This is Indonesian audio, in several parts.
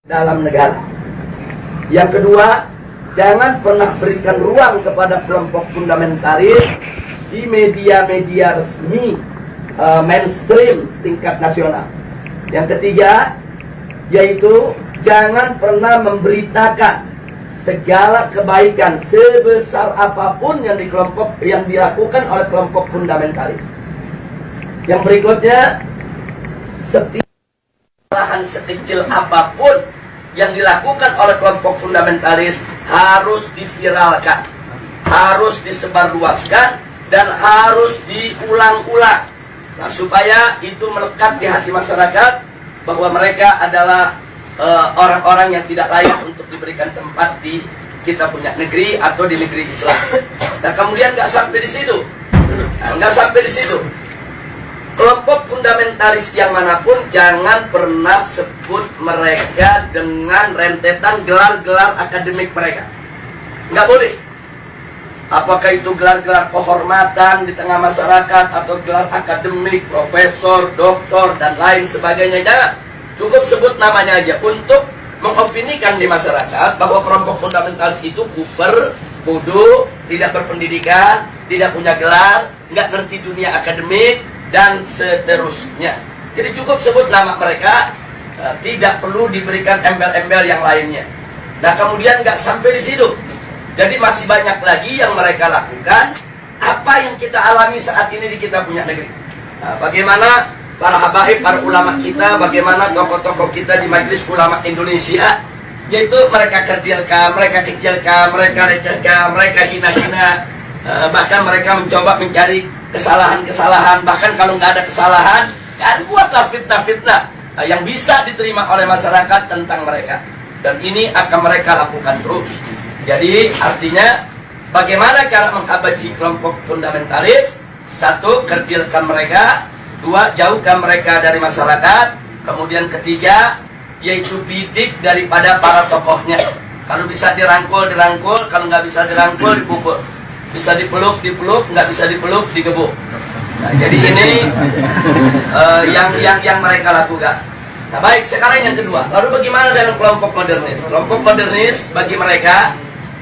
dalam negara. Yang kedua, jangan pernah berikan ruang kepada kelompok fundamentalis di media-media resmi mainstream tingkat nasional. Yang ketiga, yaitu jangan pernah memberitakan segala kebaikan sebesar apapun yang dilakukan oleh kelompok fundamentalis. Yang berikutnya, setiap kesalahan sekecil apapun yang dilakukan oleh kelompok fundamentalis harus diviralkan, harus disebarluaskan, dan harus diulang-ulang. Nah, supaya itu melekat di hati masyarakat bahwa mereka adalah orang-orang yang tidak layak untuk diberikan tempat di kita punya negeri atau di negeri Islam. Nah, kemudian nggak sampai di situ, kelompok fundamentalis yang manapun jangan pernah sebut mereka dengan rentetan gelar-gelar akademik mereka. Nggak boleh. Apakah itu gelar-gelar kehormatan di tengah masyarakat atau gelar akademik, profesor, doktor, dan lain sebagainya. Jangan. Cukup sebut namanya aja untuk mengopinikan di masyarakat bahwa kelompok fundamentalis itu kuper, bodoh, tidak berpendidikan, tidak punya gelar, nggak ngerti dunia akademik, dan seterusnya. Jadi cukup sebut nama mereka, tidak perlu diberikan embel-embel yang lainnya. Nah, kemudian nggak sampai di situ. Jadi masih banyak lagi yang mereka lakukan. Apa yang kita alami saat ini di kita punya negeri. Nah, bagaimana para habaib, para ulama kita, bagaimana tokoh-tokoh kita di Majelis Ulama Indonesia, yaitu mereka kecilkan, mereka recehkan, mereka hina-hina, bahkan mereka mencoba mencari kesalahan-kesalahan, bahkan kalau nggak ada kesalahan, kan buatlah fitnah-fitnah yang bisa diterima oleh masyarakat tentang mereka. Dan ini akan mereka lakukan terus. Jadi artinya bagaimana cara menghabisi kelompok fundamentalis? Satu, kerdilkan mereka. Dua, jauhkan mereka dari masyarakat. Kemudian ketiga, yaitu bidik daripada para tokohnya. Kalau bisa dirangkul, dirangkul. Kalau nggak bisa dirangkul, dipukul. Bisa dipeluk, nggak bisa dipeluk, digebuk. Nah, jadi ini yang mereka lakukan. Nah, baik, sekarang yang kedua. Lalu bagaimana dengan kelompok modernis? Kelompok modernis bagi mereka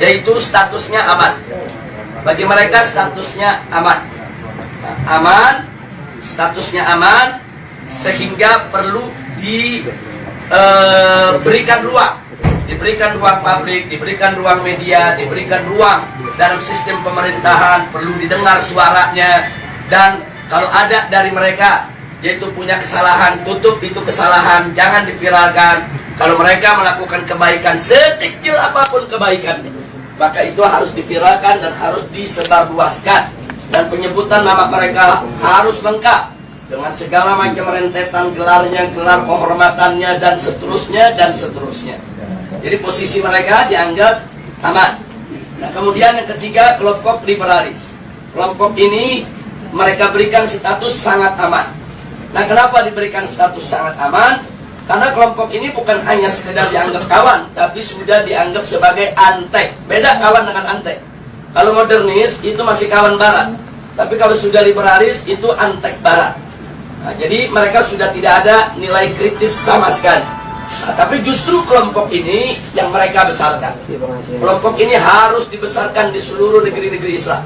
yaitu statusnya aman. Bagi mereka statusnya aman. Nah, aman, statusnya aman, sehingga perlu diberikan ruang. Diberikan ruang publik, diberikan ruang media, diberikan ruang dalam sistem pemerintahan, perlu didengar suaranya. Dan kalau ada dari mereka yaitu punya kesalahan, tutup itu kesalahan, jangan diviralkan. Kalau mereka melakukan kebaikan, sekecil apapun kebaikan, maka itu harus diviralkan dan harus disebarluaskan. Dan penyebutan nama mereka harus lengkap dengan segala macam rentetan gelarnya, gelar kehormatannya, dan seterusnya, dan seterusnya. Jadi posisi mereka dianggap aman. Nah, kemudian yang ketiga, kelompok liberalis. Kelompok ini mereka berikan status sangat aman. Nah, kenapa diberikan status sangat aman? Karena kelompok ini bukan hanya sekedar dianggap kawan, tapi sudah dianggap sebagai antek. Beda kawan dengan antek. Kalau modernis itu masih kawan barat, tapi kalau sudah liberalis itu antek barat. Nah, jadi mereka sudah tidak ada nilai kritis sama sekali. Nah, tapi justru kelompok ini yang mereka besarkan. Kelompok ini harus dibesarkan di seluruh negeri-negeri Islam.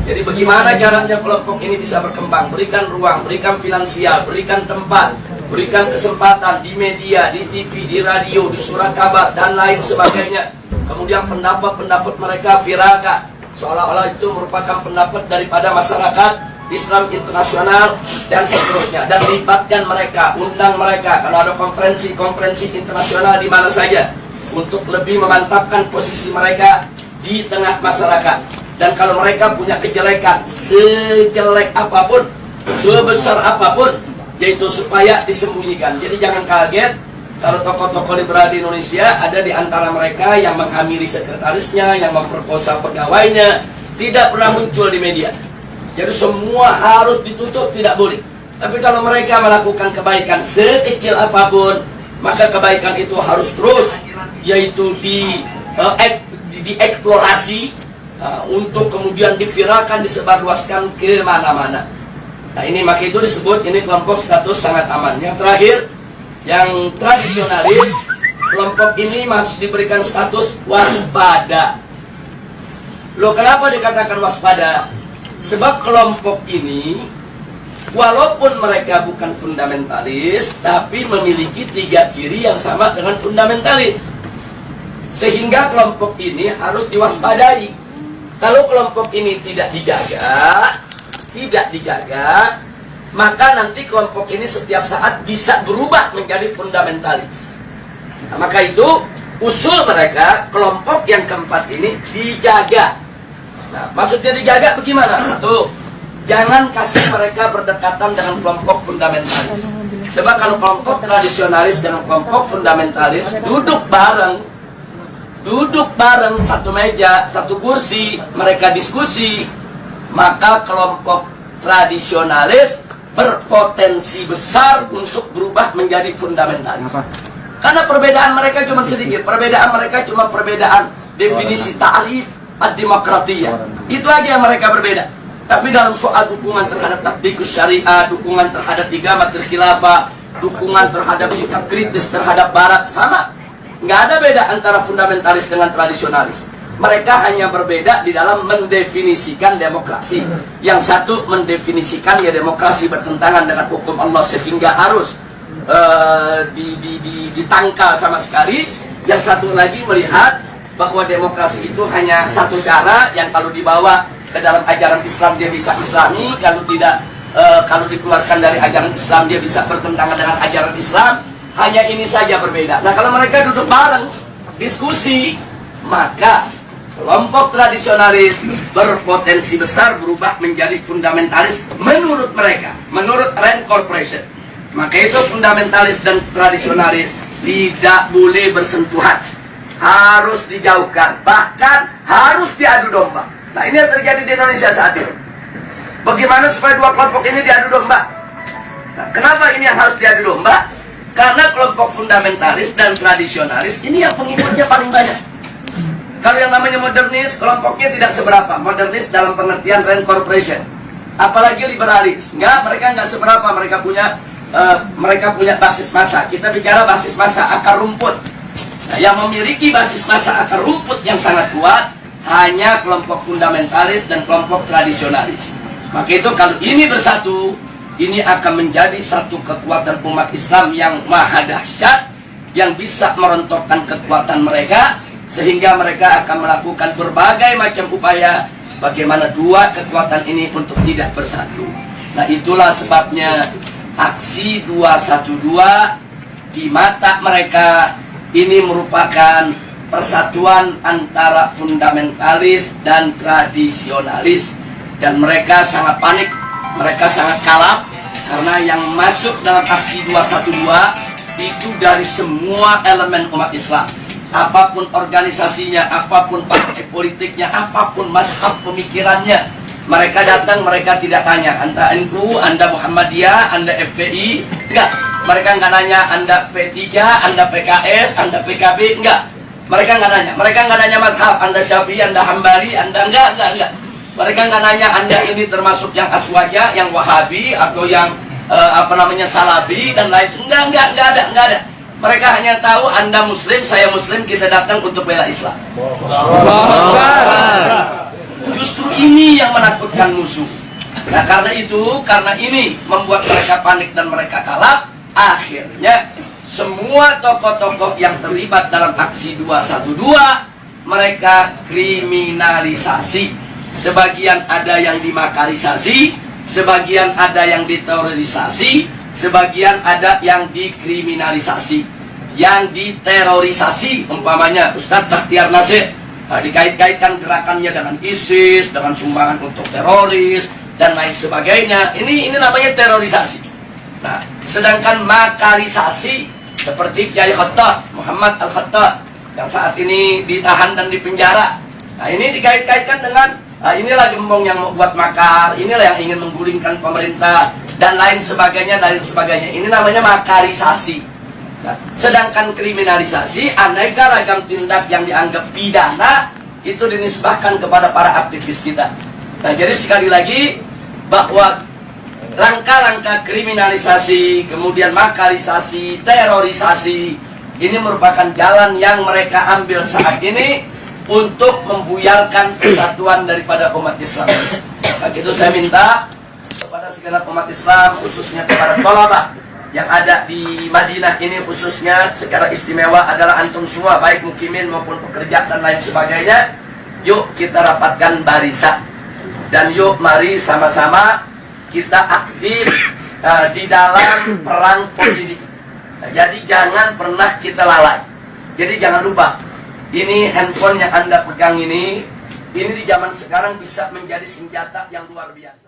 Jadi bagaimana caranya kelompok ini bisa berkembang? Berikan ruang, berikan finansial, berikan tempat, berikan kesempatan di media, di TV, di radio, di surat kabar, dan lain sebagainya. Kemudian pendapat-pendapat mereka viralkan, seolah-olah itu merupakan pendapat daripada masyarakat Islam internasional, dan seterusnya. Dan libatkan mereka, undang mereka kalau ada konferensi-konferensi internasional di mana saja, untuk lebih memantapkan posisi mereka di tengah masyarakat. Dan kalau mereka punya kejelekan, sejelek apapun, sebesar apapun, yaitu supaya disembunyikan. Jadi jangan kaget kalau tokoh-tokoh liberal di Indonesia ada di antara mereka yang menghamili sekretarisnya, yang memperkosa pegawainya, tidak pernah muncul di media. Jadi semua harus ditutup, tidak boleh. Tapi kalau mereka melakukan kebaikan sekecil apapun, maka kebaikan itu harus terus, yaitu dieksplorasi, untuk kemudian diviralkan, disebarluaskan ke mana-mana. Nah, ini maka itu disebut ini kelompok status sangat aman. Yang terakhir, yang tradisionalis, kelompok ini masih diberikan status waspada. Loh, kenapa dikatakan waspada? Sebab kelompok ini walaupun mereka bukan fundamentalis, tapi memiliki 3 ciri yang sama dengan fundamentalis. Sehingga kelompok ini harus diwaspadai. Kalau kelompok ini tidak dijaga, maka nanti kelompok ini setiap saat bisa berubah menjadi fundamentalis. Nah, maka itu usul mereka, kelompok yang keempat ini dijaga. Nah, maksudnya dijaga bagaimana? Satu, jangan kasih mereka berdekatan dengan kelompok fundamentalis. Sebab kalau kelompok tradisionalis dengan kelompok fundamentalis duduk bareng satu meja, satu kursi, mereka diskusi, maka kelompok tradisionalis berpotensi besar untuk berubah menjadi fundamentalis. Karena perbedaan mereka cuma sedikit, perbedaan definisi ta'rif ad-demokratiyah. Itu aja yang mereka berbeda. Tapi dalam soal dukungan terhadap tatbikus syariah, dukungan terhadap igamatul khilafah, dukungan terhadap sikap kritis terhadap barat, sama. Nggak ada beda antara fundamentalis dengan tradisionalis. Mereka hanya berbeda di dalam mendefinisikan demokrasi. Yang satu mendefinisikan ya demokrasi bertentangan dengan hukum Allah sehingga harus ditangkal sama sekali. Yang satu lagi melihat bahwa demokrasi itu hanya satu cara yang kalau dibawa ke dalam ajaran Islam dia bisa islami, kalau tidak, kalau dikeluarkan dari ajaran Islam dia bisa bertentangan dengan ajaran Islam. Hanya ini saja berbeda. Nah, kalau mereka duduk bareng diskusi, maka kelompok tradisionalis berpotensi besar berubah menjadi fundamentalis menurut mereka, menurut Rand Corporation. Maka itu fundamentalis dan tradisionalis tidak boleh bersentuhan, harus dijauhkan, bahkan harus diadu domba. Nah, ini yang terjadi di Indonesia saat ini. Bagaimana supaya dua kelompok ini diadu domba? Nah, kenapa ini yang harus diadu domba? Karena kelompok fundamentalis dan tradisionalis ini yang pengikutnya paling banyak. Kalau yang namanya modernis, kelompoknya tidak seberapa. Modernis dalam pengertian Rand Corporation. Apalagi liberalis. Mereka nggak seberapa. Mereka punya basis massa. Kita bicara basis massa akar rumput. Nah, yang memiliki basis massa akar rumput yang sangat kuat hanya kelompok fundamentalis dan kelompok tradisionalis. Maka itu kalau ini bersatu, ini akan menjadi satu kekuatan umat Islam yang maha dahsyat, yang bisa merontokkan kekuatan mereka, sehingga mereka akan melakukan berbagai macam upaya bagaimana dua kekuatan ini untuk tidak bersatu. Nah, itulah sebabnya aksi 212 di mata mereka ini merupakan persatuan antara fundamentalis dan tradisionalis. Dan mereka sangat panik, mereka sangat kalap, karena yang masuk dalam aksi 212 itu dari semua elemen umat Islam. Apapun organisasinya, apapun partai politiknya, apapun mazhab pemikirannya, mereka datang, mereka tidak tanya Anda NU, Anda Muhammadiyah, Anda FPI, enggak. Mereka nggak nanya Anda P3, Anda PKS, Anda PKB, enggak. Mereka nggak nanya. Mereka nggak nanya mazhab, Anda Syafi'i, Anda Hambali, Anda enggak. Mereka nggak nanya Anda ini termasuk yang Aswaja, yang Wahabi, atau yang Salafi dan lain. Enggak ada. Mereka hanya tahu Anda Muslim, saya Muslim, kita datang untuk bela Islam. Justru ini yang menakutkan musuh. Nah, karena ini membuat mereka panik dan mereka kalap. Akhirnya semua tokoh-tokoh yang terlibat dalam aksi 212 mereka kriminalisasi. Sebagian ada yang dimakarisasi, sebagian ada yang diterorisasi, sebagian ada yang dikriminalisasi. Yang diterorisasi umpamanya Ustadz Bakhtiar Nasir, dikait-kaitkan gerakannya dengan ISIS, dengan sumbangan untuk teroris dan lain sebagainya. Ini namanya terorisasi. Nah, sedangkan makarisasi seperti Kiai Khattab, Muhammad Al-Khattab yang saat ini ditahan dan dipenjara. Nah, ini dikait-kaitkan dengan inilah gembong yang membuat makar, inilah yang ingin menggulingkan pemerintah dan lain sebagainya. Ini namanya makarisasi. Nah, sedangkan kriminalisasi, aneka ragam tindak yang dianggap pidana itu dinisbahkan kepada para aktivis kita. Nah, jadi sekali lagi bahwa langkah-langkah kriminalisasi, kemudian makarisasi, terorisasi Ini merupakan jalan yang mereka ambil saat ini untuk membuyarkan persatuan daripada umat Islam. Maka itu saya minta kepada segenap umat Islam, khususnya kepada tolabah yang ada di Madinah ini, khususnya secara istimewa adalah antum semua, baik mukimin maupun pekerja dan lain sebagainya. Yuk kita rapatkan barisan, dan yuk mari sama-sama kita aktif di dalam perang politik. Jadi jangan pernah kita lalai. Jadi jangan lupa, ini handphone yang Anda pegang ini di zaman sekarang bisa menjadi senjata yang luar biasa.